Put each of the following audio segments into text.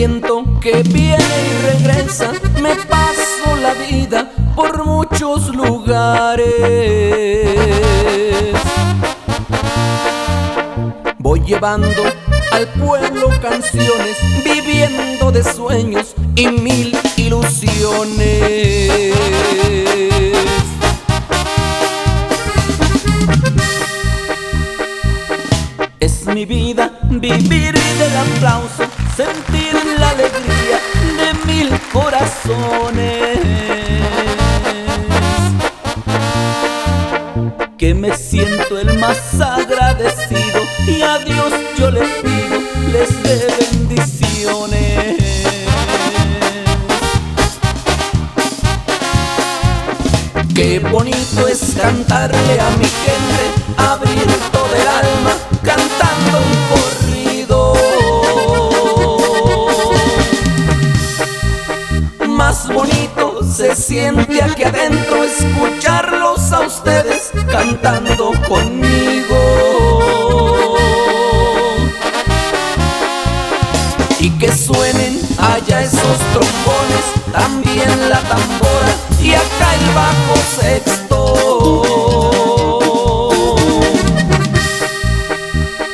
viento que viene y regresa, me paso la vida por muchos lugares. Voy llevando al pueblo canciones, viviendo de sueños y mil ilusiones. Es mi vida vivir del aplauso, sentir la alegría de mil corazones. Que me siento el más agradecido y a Dios yo le pido, les dé bendiciones. Qué bonito es cantarle a mi gente, abrir todo el alma, cantando un corrido. Más bonito se siente aquí adentro escucharlos a ustedes cantando conmigo. Y que suenen allá esos trombones, también la tambora y acá el bajo sexto.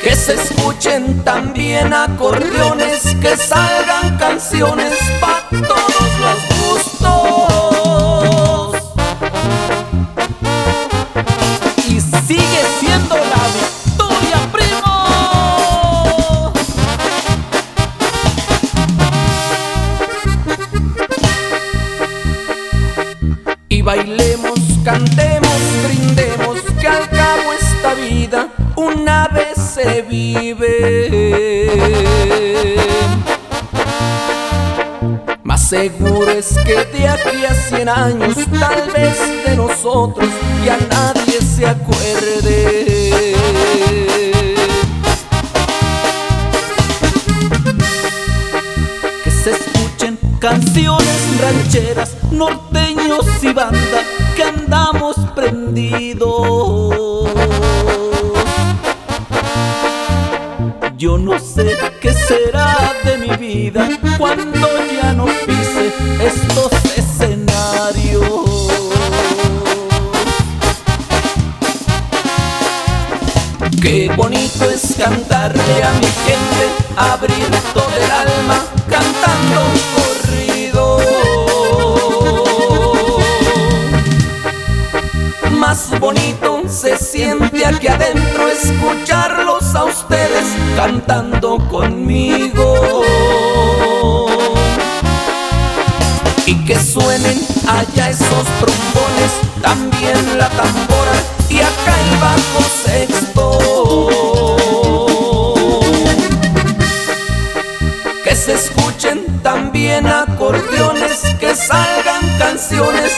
Que se escuchen también acordeones, que salgan canciones pa' todos los gustos. Y sigue siendo la victoria, primo. Y bailemos, cantemos, brindemos, que al cabo esta vida una vez se vive. Más seguro es que de aquí a 100 años tal vez de nosotros ya nadie se acuerde. Que se escuchen canciones rancheras, norteños y banda, que andamos prendidos. Yo no sé qué será de mi vida cuando ya no pise estos escenarios. Qué bonito es cantarle a mi gente, abrir todo el alma, cantando un corrido. Más bonito se siente aquí adentro escucharlos a ustedes cantando conmigo. Y que suenen allá esos trombones, también la tambora y acá el bajo sexto. Que se escuchen también acordeones, que salgan canciones